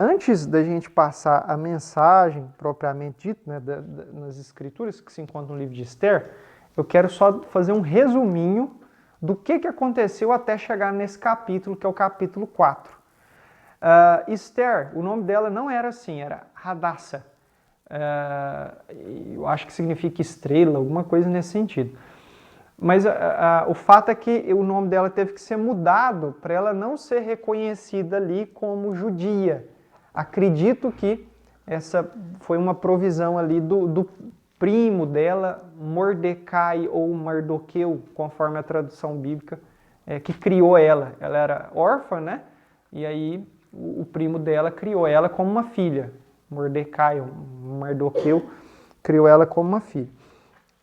Antes da gente passar a mensagem propriamente dita, né, nas escrituras que se encontra no livro de Esther, eu quero só fazer um resuminho do que aconteceu até chegar nesse capítulo, que é o capítulo 4. Esther, o nome dela não era assim, era Hadassah. Eu acho que significa estrela, alguma coisa nesse sentido. Mas o fato é que o nome dela teve que ser mudado para ela não ser reconhecida ali como judia. Acredito que essa foi uma provisão ali do primo dela, Mordecai ou Mardoqueu, conforme a tradução bíblica, que criou ela. Ela era órfã, né? E aí o primo dela criou ela como uma filha. Mordecai, Mardoqueu, criou ela como uma filha.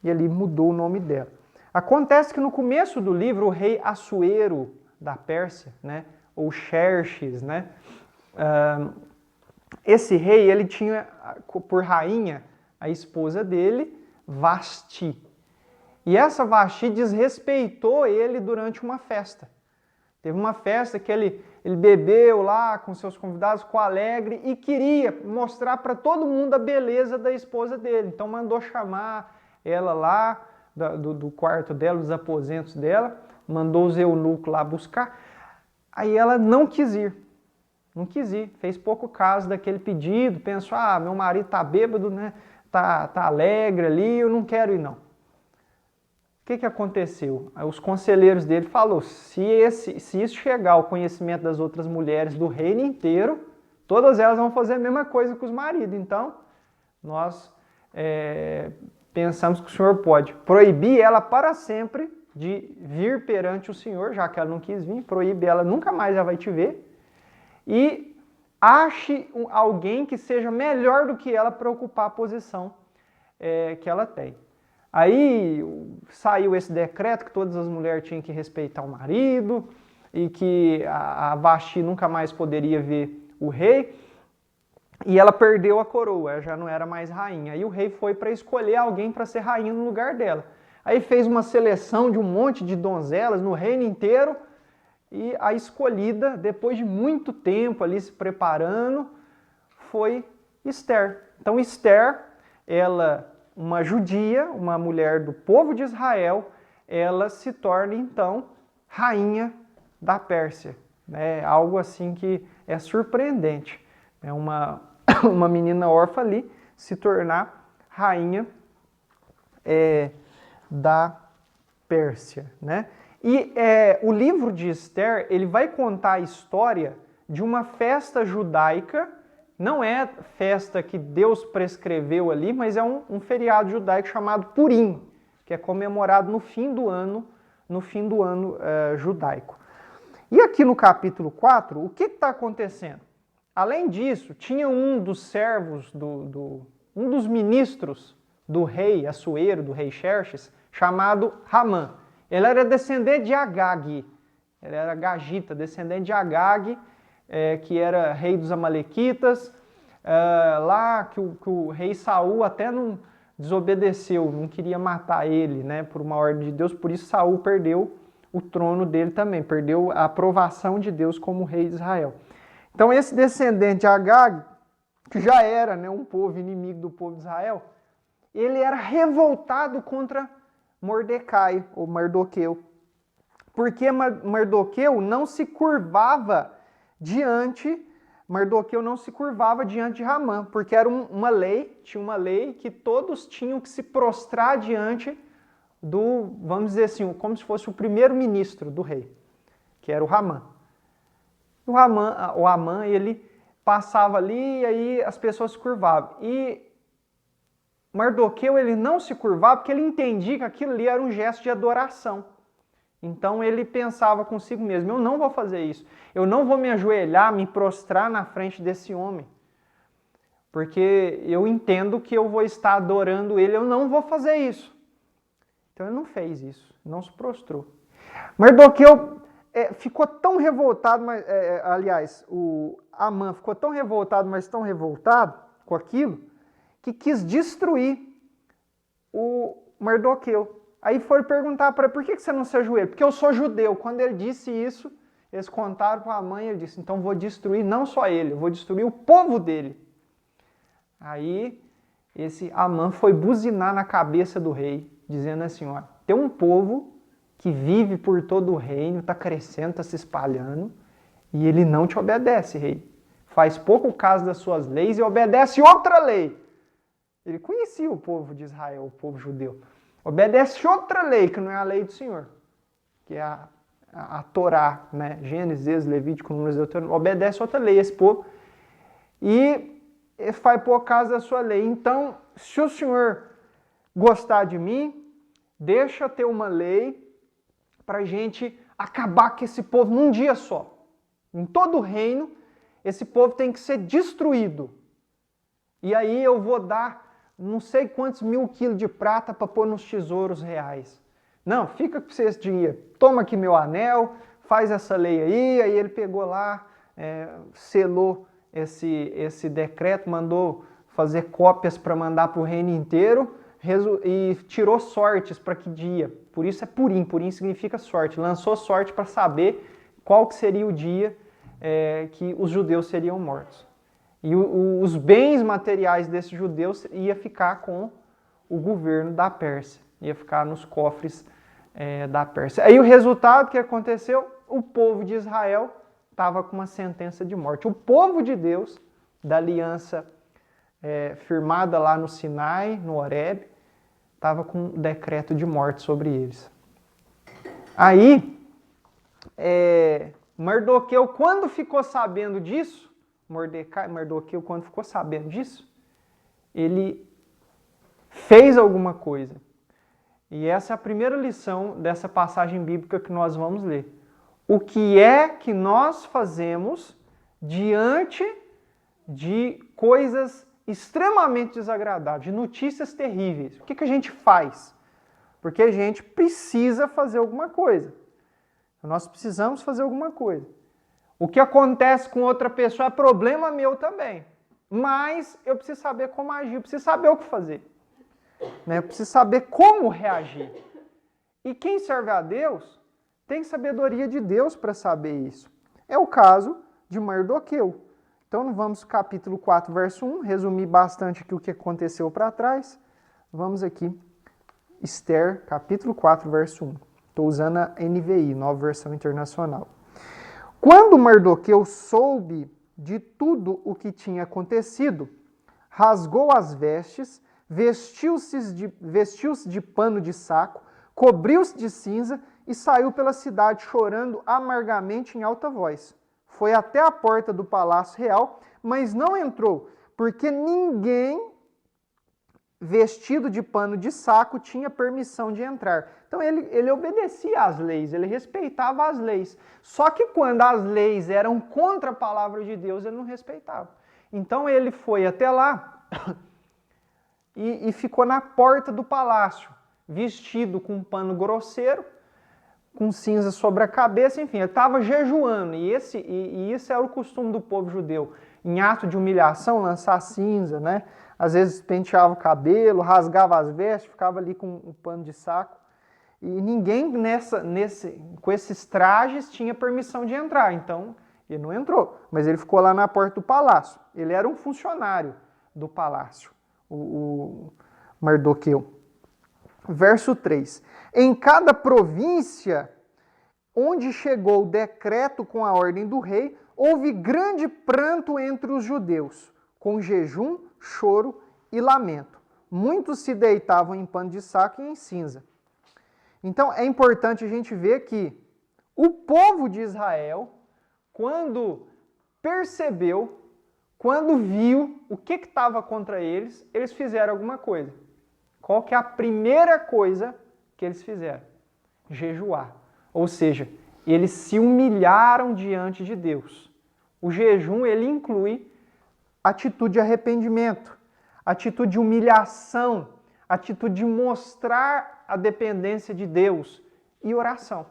E ali mudou o nome dela. Acontece que no começo do livro, o rei Assuero da Pérsia, né, ou Xerxes, né, esse rei ele tinha por rainha a esposa dele, Vasti. E essa Vasti desrespeitou ele durante uma festa. Teve uma festa que ele bebeu lá com seus convidados, ficou alegre e queria mostrar para todo mundo a beleza da esposa dele. Então mandou chamar ela lá do quarto dela, dos aposentos dela, mandou os eunucos lá buscar. Aí ela não quis ir, fez pouco caso daquele pedido, pensou, meu marido tá bêbado, né? Tá alegre ali, eu não quero ir não. O que aconteceu? Os conselheiros dele falaram, se isso chegar ao conhecimento das outras mulheres do reino inteiro, todas elas vão fazer a mesma coisa que os maridos. Então, nós pensamos que o Senhor pode proibir ela para sempre de vir perante o Senhor, já que ela não quis vir, proíbe ela, nunca mais ela vai te ver, e ache alguém que seja melhor do que ela para ocupar a posição que ela tem. Aí saiu esse decreto que todas as mulheres tinham que respeitar o marido e que a Vasti nunca mais poderia ver o rei. E ela perdeu a coroa, ela já não era mais rainha. Aí o rei foi para escolher alguém para ser rainha no lugar dela. Aí fez uma seleção de um monte de donzelas no reino inteiro e a escolhida, depois de muito tempo ali se preparando, foi Esther. Então Esther, ela, uma judia, uma mulher do povo de Israel, ela se torna então rainha da Pérsia. É algo assim que é surpreendente. É uma menina órfã ali se tornar rainha da Pérsia, né? E o livro de Esther, ele vai contar a história de uma festa judaica, não é festa que Deus prescreveu ali, mas é um feriado judaico chamado Purim, que é comemorado no fim do ano judaico. E aqui no capítulo 4, o que está acontecendo? Além disso, tinha um dos servos, um dos ministros do rei Assuero, do rei Xerxes, chamado Ramã. Ele era descendente de Agag, ele era Gagita, descendente de Agag, que era rei dos Amalequitas, lá que o rei Saul até não desobedeceu, não queria matar ele, né, por uma ordem de Deus, por isso Saul perdeu o trono dele também, perdeu a aprovação de Deus como rei de Israel. Então esse descendente de Agag, que já era, né, um povo inimigo do povo de Israel, ele era revoltado contra Mordecai, ou Mardoqueu, porque Mardoqueu não se curvava diante de Ramã, porque era tinha uma lei que todos tinham que se prostrar diante vamos dizer assim, como se fosse o primeiro-ministro do rei, que era o Ramã. O Amã, ele passava ali e aí as pessoas se curvavam. E Mardoqueu, ele não se curvava porque ele entendia que aquilo ali era um gesto de adoração. Então ele pensava consigo mesmo, eu não vou fazer isso. Eu não vou me ajoelhar, me prostrar na frente desse homem. Porque eu entendo que eu vou estar adorando ele, eu não vou fazer isso. Então ele não fez isso, não se prostrou. Mardoqueu ficou tão revoltado, o Amã ficou tão revoltado, mas tão revoltado com aquilo, que quis destruir o Mardoqueu. Aí foram perguntar para ele, por que você não se ajoelha? Porque eu sou judeu. Quando ele disse isso, Eles contaram para a mãe e ele disse, então vou destruir não só ele, eu vou destruir o povo dele. Aí esse Amã foi buzinar na cabeça do rei, dizendo assim, ó, tem um povo que vive por todo o reino, está crescendo, está se espalhando, e ele não te obedece, rei. Faz pouco caso das suas leis e obedece outra lei. Ele conhecia o povo de Israel, o povo judeu. Obedece outra lei, que não é a lei do Senhor, que é a Torá, né? Gênesis, Levítico, Números, Deuteronômio. Obedece outra lei, esse povo. E faz pouco caso da sua lei. Então, se o Senhor gostar de mim, deixa ter uma lei para a gente acabar com esse povo num dia só. Em todo o reino, esse povo tem que ser destruído. E aí eu vou dar não sei quantos 1000 quilos de prata para pôr nos tesouros reais. Não, fica com esse dinheiro. Toma aqui meu anel, faz essa lei aí. Aí ele pegou lá, selou esse decreto, mandou fazer cópias para mandar para o reino inteiro e tirou sortes para que dia. Por isso é Purim. Purim significa sorte. Lançou sorte para saber qual que seria o dia que os judeus seriam mortos. E os bens materiais desses judeus ia ficar com o governo da Pérsia, ia ficar nos cofres da Pérsia. Aí o resultado que aconteceu, o povo de Israel estava com uma sentença de morte. O povo de Deus, da aliança firmada lá no Sinai, no Horebe, estava com um decreto de morte sobre eles. Aí, Mardoqueu, quando ficou sabendo disso, Mardoqueu, quando ficou sabendo disso, ele fez alguma coisa. E essa é a primeira lição dessa passagem bíblica que nós vamos ler. O que é que nós fazemos diante de coisas extremamente desagradáveis, de notícias terríveis? O que a gente faz? Porque a gente precisa fazer alguma coisa. Nós precisamos fazer alguma coisa. O que acontece com outra pessoa é problema meu também. Mas eu preciso saber como agir, eu preciso saber o que fazer. Eu preciso saber como reagir. E quem serve a Deus tem sabedoria de Deus para saber isso. É o caso de Mardoqueu. Então vamos ao capítulo 4, verso 1, resumir bastante aqui o que aconteceu para trás. Vamos aqui, Esther, capítulo 4, verso 1. Estou usando a NVI, Nova Versão Internacional. Quando Mardoqueu soube de tudo o que tinha acontecido, rasgou as vestes, vestiu-se de pano de saco, cobriu-se de cinza e saiu pela cidade chorando amargamente em alta voz. Foi até a porta do palácio real, mas não entrou, porque ninguém vestido de pano de saco tinha permissão de entrar. Então ele obedecia às leis, ele respeitava as leis. Só que quando as leis eram contra a palavra de Deus, ele não respeitava. Então ele foi até lá e ficou na porta do palácio, vestido com um pano grosseiro, com cinza sobre a cabeça, enfim, ele estava jejuando. E isso era o costume do povo judeu. Em ato de humilhação, lançar cinza, né? Às vezes penteava o cabelo, rasgava as vestes, ficava ali com um pano de saco. E ninguém com esses trajes tinha permissão de entrar. Então, ele não entrou, mas ele ficou lá na porta do palácio. Ele era um funcionário do palácio, o Mardoqueu. Verso 3. Em cada província onde chegou o decreto com a ordem do rei, houve grande pranto entre os judeus, com jejum, choro e lamento. Muitos se deitavam em pano de saco e em cinza. Então é importante a gente ver que o povo de Israel, quando percebeu, quando viu o que estava contra eles, eles fizeram alguma coisa. Qual que é a primeira coisa que eles fizeram? Jejuar. Ou seja, eles se humilharam diante de Deus. O jejum, ele inclui atitude de arrependimento, atitude de humilhação, atitude de mostrar a dependência de Deus e oração.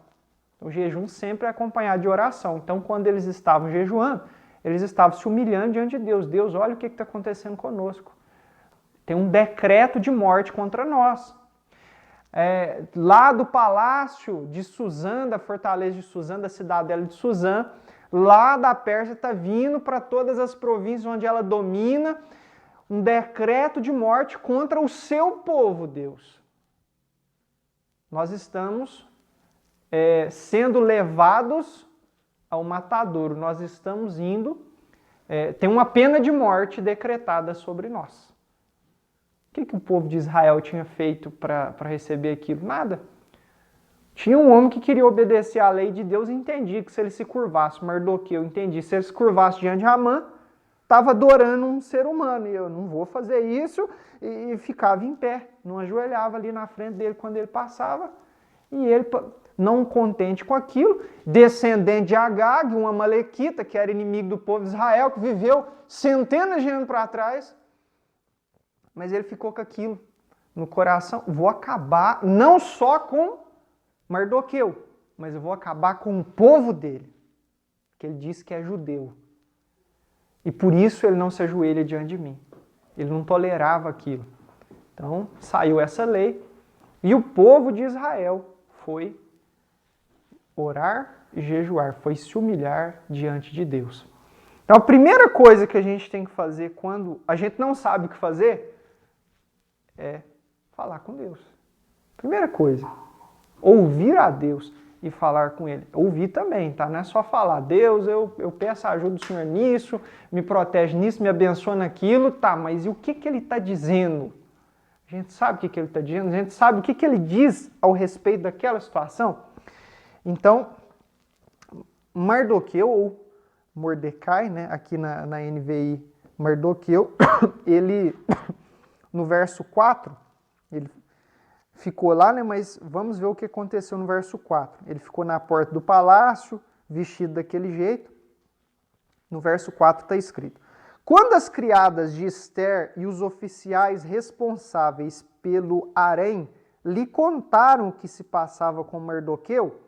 O jejum sempre é acompanhado de oração. Então, quando eles estavam jejuando, eles estavam se humilhando diante de Deus. Deus, olha o que está acontecendo conosco. Tem um decreto de morte contra nós. lá do palácio de Suzã, da fortaleza de Suzã, da cidadela de Suzã, lá da Pérsia está vindo para todas as províncias onde ela domina um decreto de morte contra o seu povo, Deus. Nós estamos sendo levados ao matadouro, nós estamos indo, tem uma pena de morte decretada sobre nós. O que o povo de Israel tinha feito para receber aquilo? Nada. Tinha um homem que queria obedecer à lei de Deus e entendia que se ele se curvasse, Mardoqueu entendia, se ele se curvasse diante de Amã, estava adorando um ser humano. E eu não vou fazer isso, e ficava em pé, não ajoelhava ali na frente dele quando ele passava. E ele, não contente com aquilo, descendente de Agag, uma amalequita, que era inimigo do povo de Israel, que viveu centenas de anos para trás, mas ele ficou com aquilo no coração. Vou acabar não só com Mardoqueu, mas eu vou acabar com o povo dele, que ele diz que é judeu. E por isso ele não se ajoelha diante de mim. Ele não tolerava aquilo. Então saiu essa lei e o povo de Israel foi orar e jejuar, foi se humilhar diante de Deus. Então a primeira coisa que a gente tem que fazer quando a gente não sabe o que fazer é falar com Deus. Primeira coisa, ouvir a Deus e falar com Ele. Ouvir também, tá? Não é só falar, Deus, eu peço a ajuda do Senhor nisso, me protege nisso, me abençoa naquilo, tá, mas e o que Ele está dizendo? A gente sabe o que Ele está dizendo, a gente sabe o que Ele diz ao respeito daquela situação. Então, Mardoqueu, ou Mordecai, né, aqui na NVI, Mardoqueu, ele... No verso 4, ele ficou lá, né? Mas vamos ver o que aconteceu no verso 4. Ele ficou na porta do palácio, vestido daquele jeito. No verso 4 está escrito: quando as criadas de Ester e os oficiais responsáveis pelo harém lhe contaram o que se passava com Mardoqueu,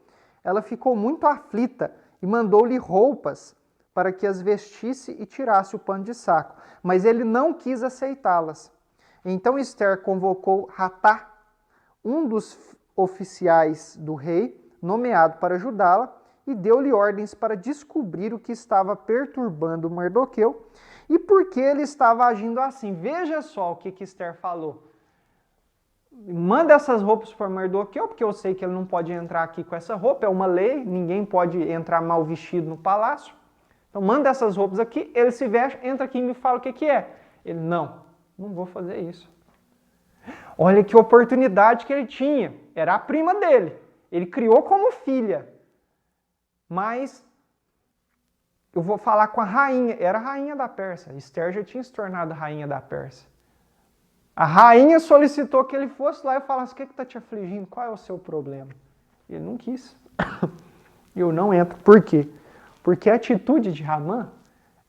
ela ficou muito aflita e mandou-lhe roupas para que as vestisse e tirasse o pano de saco. Mas ele não quis aceitá-las. Então Ester convocou Hatá, um dos oficiais do rei, nomeado para ajudá-la, e deu-lhe ordens para descobrir o que estava perturbando Mardoqueu e por que ele estava agindo assim. Veja só o que Ester falou. Manda essas roupas para Mardoqueu, porque eu sei que ele não pode entrar aqui com essa roupa, é uma lei, ninguém pode entrar mal vestido no palácio. Então manda essas roupas aqui, ele se veste, entra aqui e me fala o que é. Ele, não vou fazer isso. Olha que oportunidade que ele tinha. Era a prima dele. Ele criou como filha. Mas eu vou falar com a rainha. Era a rainha da Pérsia. Ester já tinha se tornado a rainha da Pérsia. A rainha solicitou que ele fosse lá e falasse: o que está te afligindo? Qual é o seu problema? Ele não quis. Eu não entro. Por quê? Porque a atitude de Ramã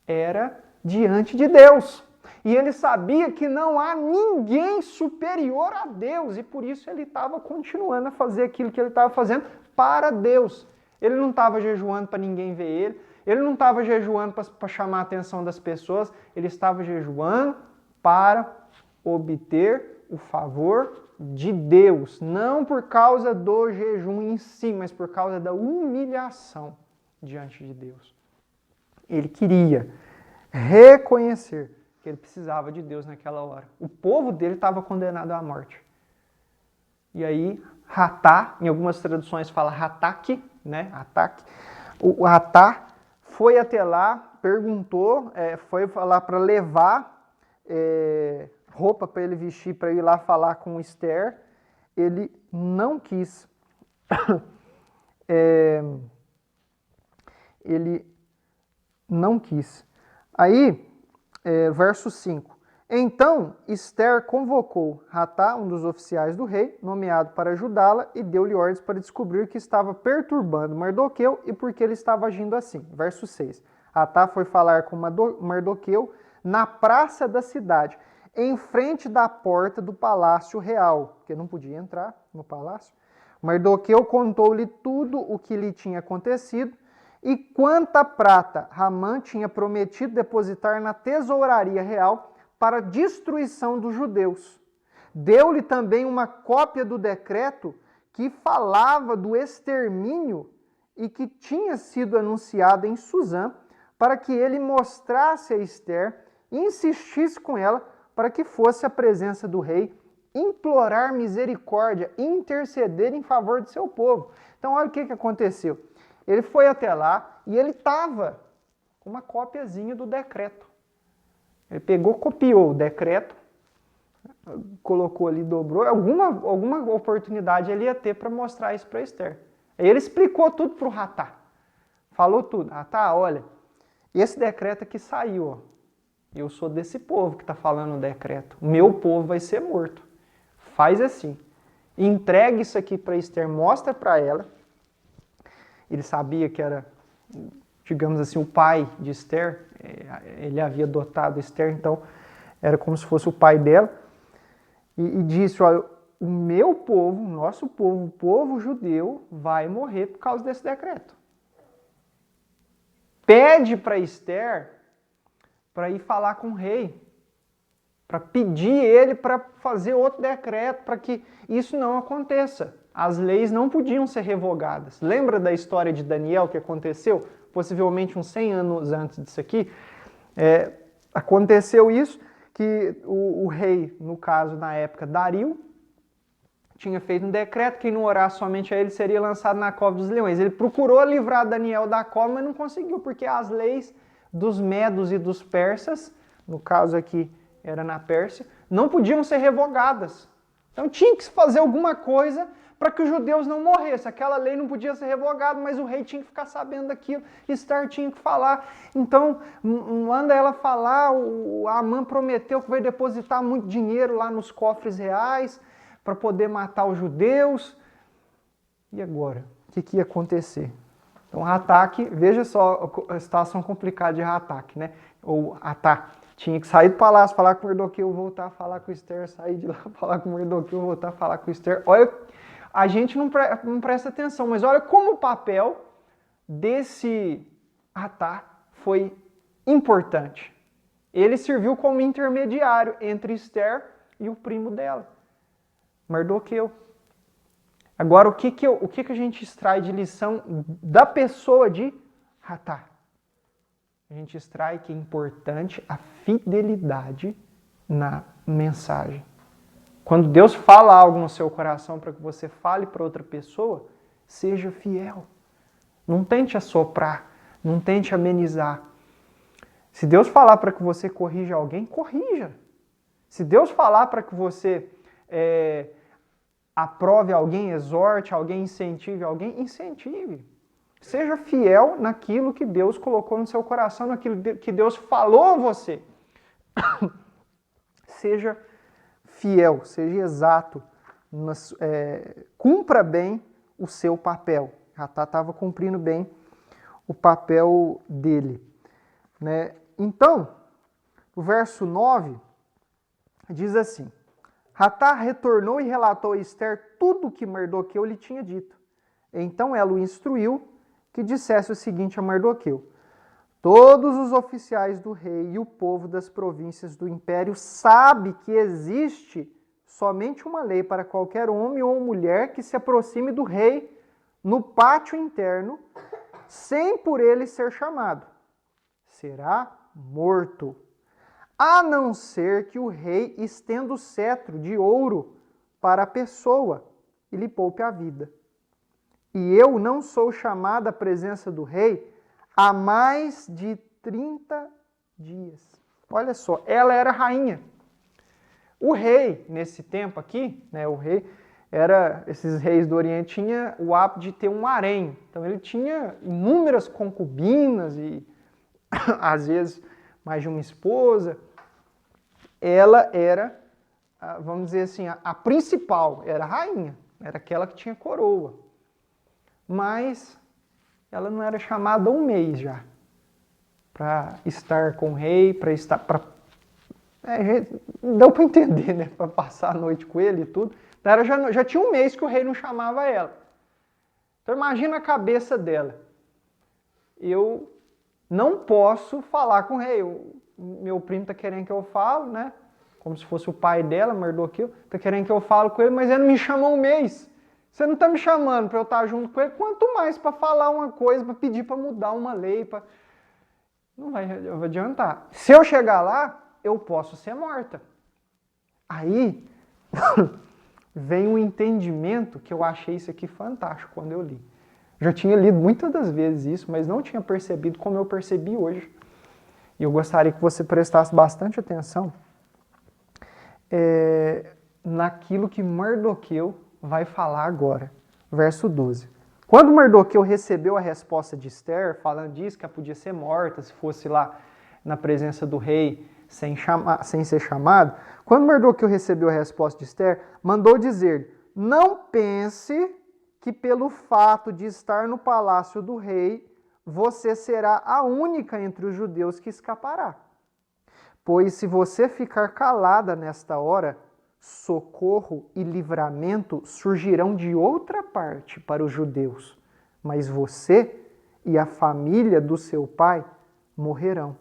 era diante de Deus. E ele sabia que não há ninguém superior a Deus. E por isso ele estava continuando a fazer aquilo que ele estava fazendo para Deus. Ele não estava jejuando para ninguém ver ele. Ele não estava jejuando para chamar a atenção das pessoas. Ele estava jejuando para obter o favor de Deus. Não por causa do jejum em si, mas por causa da humilhação diante de Deus. Ele queria reconhecer que ele precisava de Deus naquela hora. O povo dele estava condenado à morte. E aí, Hatá, em algumas traduções fala Hataque, né? Ataque. O Hatá foi até lá, perguntou, foi falar para levar roupa para ele vestir, para ir lá falar com Ester. Ele não quis. Ele não quis. Aí, verso 5. Então Ester convocou Hatá, um dos oficiais do rei, nomeado para ajudá-la, e deu-lhe ordens para descobrir o que estava perturbando Mardoqueu e por que ele estava agindo assim. Verso 6. Hatá foi falar com Mardoqueu na praça da cidade, em frente da porta do palácio real, porque não podia entrar no palácio. Mardoqueu contou-lhe tudo o que lhe tinha acontecido e quanta prata Ramã tinha prometido depositar na tesouraria real para a destruição dos judeus. Deu-lhe também uma cópia do decreto que falava do extermínio e que tinha sido anunciado em Suzã, para que ele mostrasse a Ester e insistisse com ela para que fosse à presença do rei implorar misericórdia e interceder em favor de seu povo. Então, olha o que aconteceu. Ele foi até lá e ele estava com uma cópiazinha do decreto. Ele pegou, copiou o decreto, colocou ali, dobrou. Alguma oportunidade ele ia ter para mostrar isso para Ester. Aí ele explicou tudo para o Hatá. Falou tudo. Hatá, olha, esse decreto aqui saiu, ó. Eu sou desse povo que está falando o decreto. Meu povo vai ser morto. Faz assim. Entregue isso aqui para Ester, mostra para ela. Ele sabia que era, digamos assim, o pai de Ester. Ele havia adotado Ester, então era como se fosse o pai dela. E disse, olha, o meu povo, o nosso povo, o povo judeu, vai morrer por causa desse decreto. Pede para Ester para ir falar com o rei, para pedir ele para fazer outro decreto, para que isso não aconteça. As leis não podiam ser revogadas. Lembra da história de Daniel que aconteceu? Possivelmente uns 100 anos antes disso aqui. Aconteceu isso, que o rei, no caso, na época, Dario, tinha feito um decreto que quem não orasse somente a ele seria lançado na cova dos leões. Ele procurou livrar Daniel da cova, mas não conseguiu, porque as leis dos medos e dos persas, no caso aqui era na Pérsia, não podiam ser revogadas. Então tinha que se fazer alguma coisa para que os judeus não morressem. Aquela lei não podia ser revogada, mas o rei tinha que ficar sabendo daquilo. Esther tinha que falar. Então, manda ela falar, o Amã prometeu que vai depositar muito dinheiro lá nos cofres reais para poder matar os judeus. E agora? O que ia acontecer? Então, Hatак, veja só a situação complicada de Hatak, né? Ou Hatá, tinha que sair do palácio, falar com Mardoqueu, voltar a falar com Esther, sair de lá, falar com Mardoqueu, voltar a falar com Esther. Olha, a gente não presta atenção, mas olha como o papel desse Hatá foi importante. Ele serviu como intermediário entre Esther e o primo dela, Mardoqueu. Agora, o que a gente extrai de lição da pessoa de Hatá? A gente extrai que é importante a fidelidade na mensagem. Quando Deus fala algo no seu coração para que você fale para outra pessoa, seja fiel. Não tente assoprar, não tente amenizar. Se Deus falar para que você corrija alguém, corrija. Se Deus falar para que você aprove alguém, exorte alguém, incentive alguém, incentive. Seja fiel naquilo que Deus colocou no seu coração, naquilo que Deus falou a você. Seja fiel, seja exato, cumpra bem o seu papel. Hatá estava cumprindo bem o papel dele. Né? Então, o verso 9 diz assim: Hatá retornou e relatou a Esther tudo o que Mardoqueu lhe tinha dito. Então ela o instruiu que dissesse o seguinte a Mardoqueu: todos os oficiais do rei e o povo das províncias do império sabe que existe somente uma lei para qualquer homem ou mulher que se aproxime do rei no pátio interno, sem por ele ser chamado. Será morto, a não ser que o rei estenda o cetro de ouro para a pessoa e lhe poupe a vida. E eu não sou chamada à presença do rei há mais de 30 dias. Olha só, ela era rainha. O rei, nesse tempo aqui, né, esses reis do Oriente tinham o hábito de ter um harém. Então ele tinha inúmeras concubinas e às vezes mais de uma esposa. Ela era, vamos dizer assim, a principal, era a rainha, era aquela que tinha coroa. Mas ela não era chamada há um mês já para estar com o rei, deu para entender, né? Para passar a noite com ele e tudo. Então ela já tinha um mês que o rei não chamava ela. Então imagina a cabeça dela. Eu não posso falar com o rei. Meu primo está querendo que eu fale, né? como se fosse o pai dela, Mardoqueu, está querendo que eu fale com ele, mas ele não me chamou um mês. Você não está me chamando para eu estar junto com ele, quanto mais para falar uma coisa, para pedir para mudar uma lei. Não vai adiantar. Se eu chegar lá, eu posso ser morta. Aí vem um entendimento que eu achei isso aqui fantástico quando eu li. Já tinha lido muitas das vezes isso, mas não tinha percebido como eu percebi hoje. E eu gostaria que você prestasse bastante atenção naquilo que Mardoqueu vai falar agora. Verso 12. Quando Mardoqueu recebeu a resposta de Esther, falando disso, que ela podia ser morta se fosse lá na presença do rei sem ser chamado, quando Mardoqueu recebeu a resposta de Esther, mandou dizer: não pense que pelo fato de estar no palácio do rei, você será a única entre os judeus que escapará. Pois se você ficar calada nesta hora, socorro e livramento surgirão de outra parte para os judeus, mas você e a família do seu pai morrerão.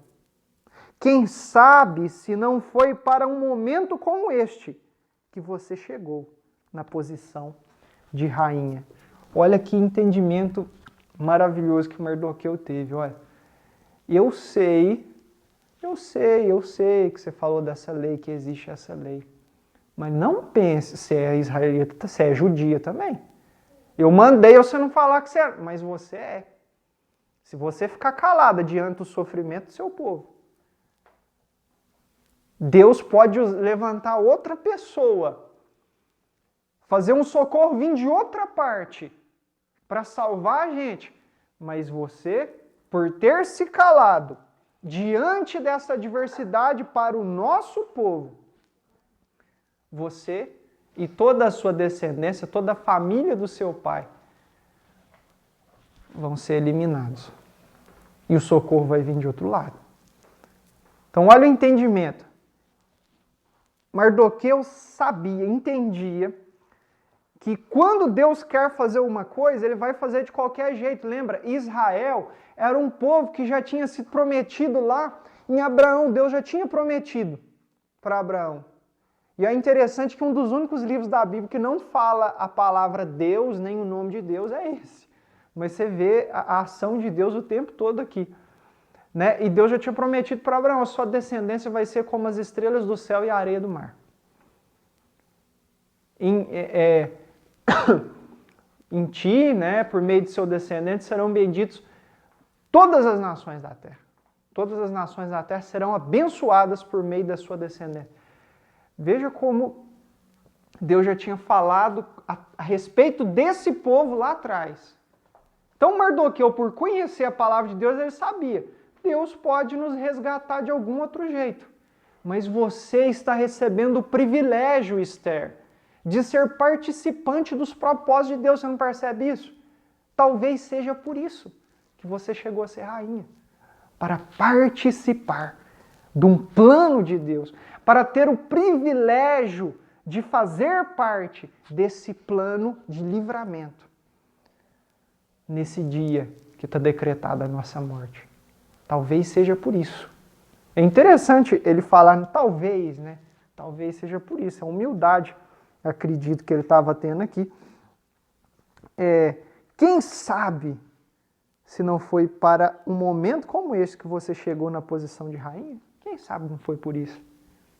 Quem sabe se não foi para um momento como este que você chegou na posição de rainha. Olha que entendimento maravilhoso que Mardoqueu teve. Olha, eu sei que você falou dessa lei, que existe essa lei. Mas não pense se é israelita, se é judia também. Eu mandei você não falar que você é, mas você é. Se você ficar calada diante do sofrimento do seu povo, Deus pode levantar outra pessoa, fazer um socorro vir de outra parte para salvar a gente. Mas você, por ter se calado diante dessa adversidade para o nosso povo, você e toda a sua descendência, toda a família do seu pai, vão ser eliminados. E o socorro vai vir de outro lado. Então, olha o entendimento. Mardoqueu sabia, entendia, que quando Deus quer fazer uma coisa, ele vai fazer de qualquer jeito. Lembra? Israel era um povo que já tinha sido prometido lá em Abraão. Deus já tinha prometido para Abraão. E é interessante que um dos únicos livros da Bíblia que não fala a palavra Deus, nem o nome de Deus, é esse. Mas você vê a ação de Deus o tempo todo aqui. Né? E Deus já tinha prometido para Abraão: a sua descendência vai ser como as estrelas do céu e a areia do mar. Em ti, né, por meio de seu descendente, serão benditos todas as nações da terra. Todas as nações da terra serão abençoadas por meio da sua descendência. Veja como Deus já tinha falado a respeito desse povo lá atrás. Então Mardoqueu, por conhecer a palavra de Deus, ele sabia: Deus pode nos resgatar de algum outro jeito. Mas você está recebendo o privilégio, Esther, de ser participante dos propósitos de Deus. Você não percebe isso? Talvez seja por isso que você chegou a ser rainha. Para participar de um plano de Deus. Para ter o privilégio de fazer parte desse plano de livramento. Nesse dia que está decretada a nossa morte. Talvez seja por isso. É interessante ele falar, talvez, né? Talvez seja por isso. É humildade, acredito que ele estava tendo aqui. Quem sabe se não foi para um momento como esse que você chegou na posição de rainha? Quem sabe não foi por isso?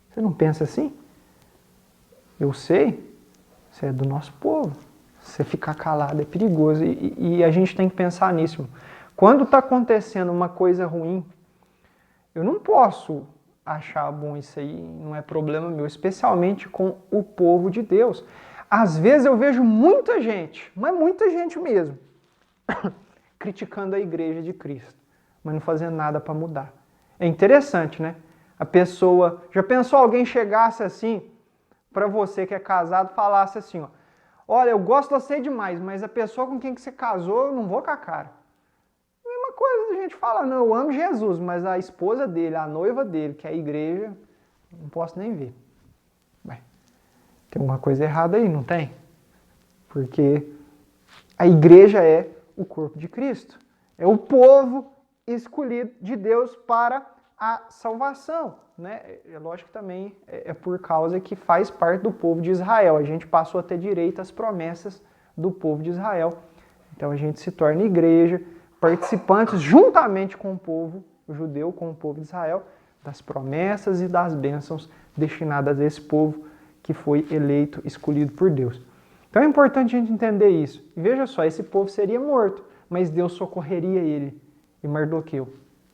Você não pensa assim? Eu sei, você é do nosso povo. Você ficar calado é perigoso. E a gente tem que pensar nisso. Quando está acontecendo uma coisa ruim, eu não posso achar bom isso aí, não é problema meu, especialmente com o povo de Deus. Às vezes eu vejo muita gente, mas muita gente mesmo, criticando a igreja de Cristo, mas não fazendo nada para mudar. É interessante, né? A pessoa, já pensou alguém chegasse assim, para você que é casado, falasse assim, ó: olha, eu gosto de você demais, mas a pessoa com quem que você casou, eu não vou com a cara. Mesma coisa a gente fala: não, eu amo Jesus, mas a esposa dele, a noiva dele, que é a igreja, não posso nem ver. Bem, tem uma coisa errada aí, não tem? Porque a igreja é o corpo de Cristo. É o povo escolhido de Deus para a salvação, né? É lógico que também é por causa que faz parte do povo de Israel. A gente passou a ter direito às promessas do povo de Israel. Então a gente se torna igreja, participantes juntamente com o povo judeu, com o povo de Israel, das promessas e das bênçãos destinadas a esse povo que foi eleito, escolhido por Deus. Então é importante a gente entender isso. E veja só, esse povo seria morto, mas Deus socorreria ele e Mardoqueu.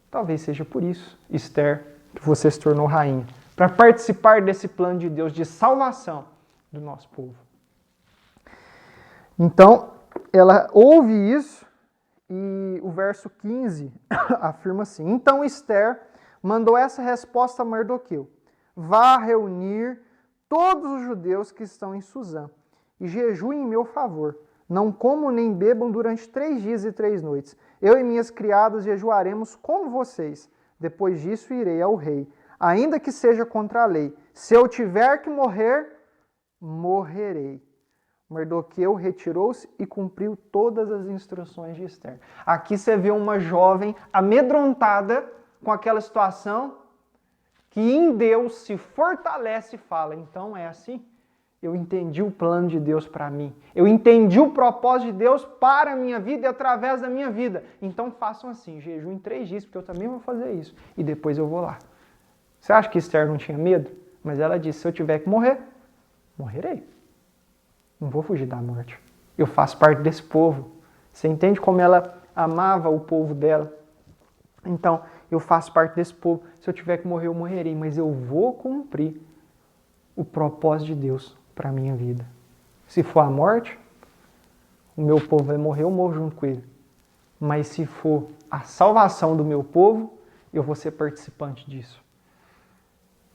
Talvez seja por isso, Esther, que você se tornou rainha, para participar desse plano de Deus de salvação do nosso povo. Então, ela ouve isso e o verso 15 afirma assim: Então Esther mandou essa resposta a Mardoqueu: Vá reunir todos os judeus que estão em Suzã e jejuem em meu favor. Não comam nem bebam durante 3 dias e 3 noites. Eu e minhas criadas jejuaremos como vocês. Depois disso irei ao rei, ainda que seja contra a lei. Se eu tiver que morrer, morrerei. Mardoqueu retirou-se e cumpriu todas as instruções de Esther. Aqui você vê uma jovem amedrontada com aquela situação, que em Deus se fortalece e fala: então é assim? Eu entendi o plano de Deus para mim. Eu entendi o propósito de Deus para a minha vida e através da minha vida. Então façam assim, jejum em 3 dias, porque eu também vou fazer isso. E depois eu vou lá. Você acha que Esther não tinha medo? Mas ela disse: se eu tiver que morrer, morrerei. Não vou fugir da morte. Eu faço parte desse povo. Você entende como ela amava o povo dela? Então, eu faço parte desse povo. Se eu tiver que morrer, eu morrerei. Mas eu vou cumprir o propósito de Deus para a minha vida. Se for a morte, o meu povo vai morrer, eu morro junto com ele. Mas se for a salvação do meu povo, eu vou ser participante disso.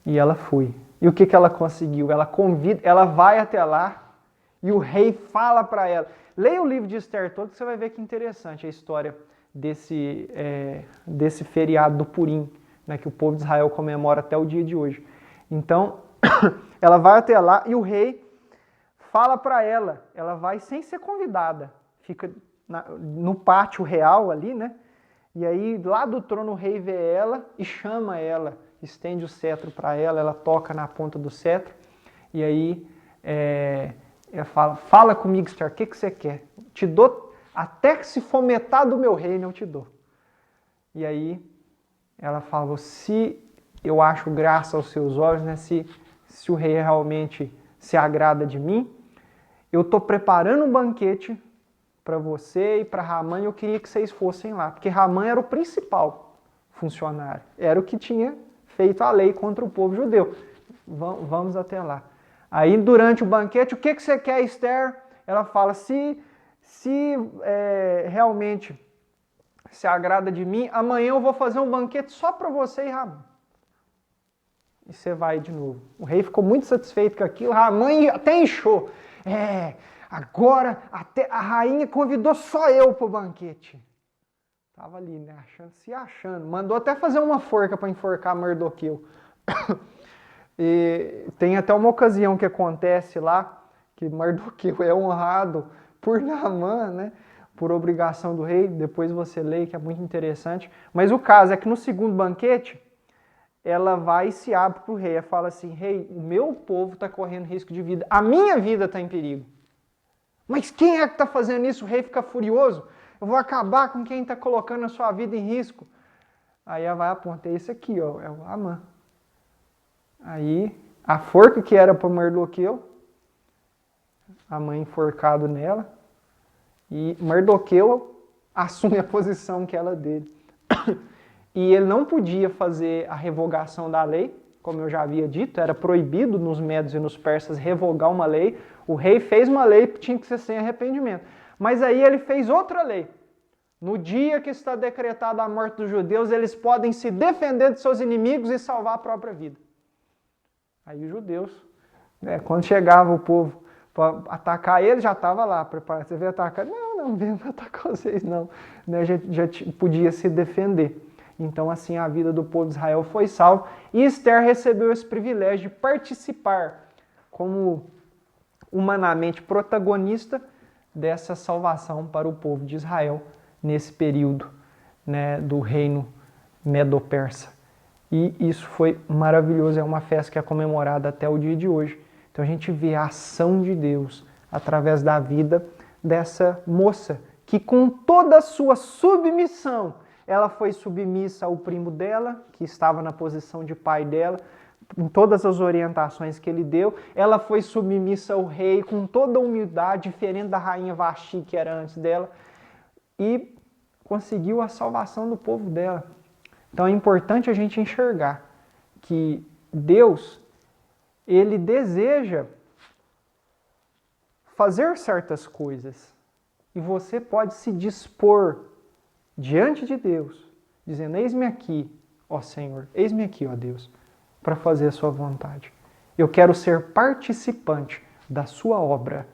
E ela foi. E o que ela conseguiu? Ela convida, ela vai até lá e o rei fala para ela. Leia o livro de Esther todo que você vai ver que interessante a história desse feriado do Purim, né, que o povo de Israel comemora até o dia de hoje. Então, ela vai até lá e o rei fala para ela. Ela vai sem ser convidada. Fica no pátio real ali, né? E aí, lá do trono, o rei vê ela e chama ela. Estende o cetro para ela, ela toca na ponta do cetro. E aí, ela fala comigo, Esther, o que você quer? Te dou, até que se for metade do meu reino, eu te dou. E aí, ela fala, se eu acho graça aos seus olhos, né? Se o rei realmente se agrada de mim, eu estou preparando um banquete para você e para Ramã, e eu queria que vocês fossem lá, porque Ramã era o principal funcionário, era o que tinha feito a lei contra o povo judeu. Vamos até lá. Aí, durante o banquete, o que você quer, Esther? Ela fala, se realmente se agrada de mim, amanhã eu vou fazer um banquete só para você e Ramã. E você vai de novo. O rei ficou muito satisfeito com aquilo, Ramã até inchou. Agora até a rainha convidou só eu para o banquete. Estava ali, né, se achando. Mandou até fazer uma forca para enforcar Mardoqueu. E tem até uma ocasião que acontece lá, que Mardoqueu é honrado por Naamã, né, por obrigação do rei. Depois você lê, que é muito interessante. Mas o caso é que no segundo banquete, ela vai e se abre para o rei. Ela fala assim, rei, o meu povo está correndo risco de vida. A minha vida está em perigo. Mas quem é que está fazendo isso? O rei fica furioso. Eu vou acabar com quem está colocando a sua vida em risco. Aí ela vai apontar esse aqui, ó, é o Amã. Aí a forca que era para Mardoqueu, a mãe enforcado nela, e Mardoqueu assume a posição que ela dele. E ele não podia fazer a revogação da lei, como eu já havia dito, era proibido nos medos e nos persas revogar uma lei. O rei fez uma lei que tinha que ser sem arrependimento. Mas aí ele fez outra lei. No dia que está decretada a morte dos judeus, eles podem se defender de seus inimigos e salvar a própria vida. Aí os judeus, quando chegava o povo para atacar ele, já estava lá preparado. Você veio atacar? Não veio atacar vocês não. Já podia se defender. Então assim a vida do povo de Israel foi salva. E Esther recebeu esse privilégio de participar como humanamente protagonista dessa salvação para o povo de Israel nesse período, né, do reino Medo-Persa. E isso foi maravilhoso, é uma festa que é comemorada até o dia de hoje. Então a gente vê a ação de Deus através da vida dessa moça, que com toda a sua submissão, ela foi submissa ao primo dela, que estava na posição de pai dela, em todas as orientações que ele deu. Ela foi submissa ao rei com toda a humildade, diferente da rainha Vasti, que era antes dela, e conseguiu a salvação do povo dela. Então é importante a gente enxergar que Deus, ele deseja fazer certas coisas e você pode se dispor diante de Deus, dizendo: eis-me aqui, ó Senhor, eis-me aqui, ó Deus, para fazer a sua vontade. Eu quero ser participante da sua obra.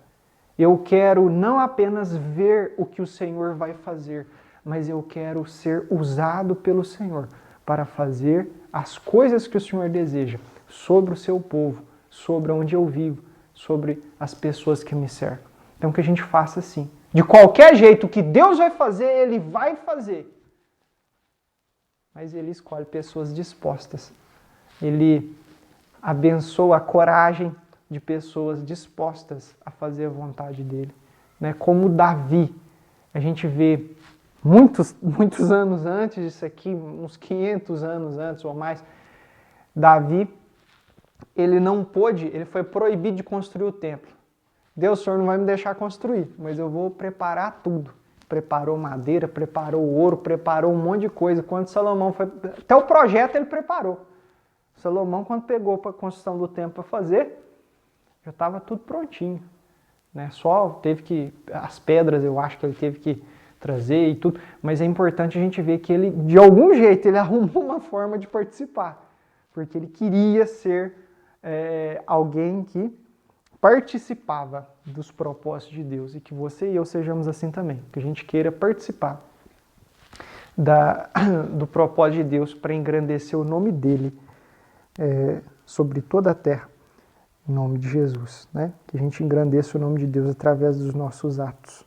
Eu quero não apenas ver o que o Senhor vai fazer, mas eu quero ser usado pelo Senhor para fazer as coisas que o Senhor deseja sobre o seu povo, sobre onde eu vivo, sobre as pessoas que me cercam. Então que a gente faça assim. De qualquer jeito, o que Deus vai fazer, Ele vai fazer. Mas Ele escolhe pessoas dispostas. Ele abençoa a coragem de pessoas dispostas a fazer a vontade dEle. Como Davi, a gente vê muitos anos antes disso aqui, uns 500 anos antes ou mais, Davi, ele não pôde, ele foi proibido de construir o templo. Deus, o Senhor não vai me deixar construir, mas eu vou preparar tudo. Preparou madeira, preparou ouro, preparou um monte de coisa. Quando Salomão foi... Até o projeto ele preparou. Salomão, quando pegou para a construção do templo para fazer, já estava tudo prontinho. Só teve que... As pedras, eu acho que ele teve que trazer e tudo, mas é importante a gente ver que ele, de algum jeito, ele arrumou uma forma de participar, porque ele queria ser alguém que participava dos propósitos de Deus, e que você e eu sejamos assim também, que a gente queira participar do propósito de Deus para engrandecer o nome dele sobre toda a terra, em nome de Jesus, que a gente engrandeça o nome de Deus através dos nossos atos.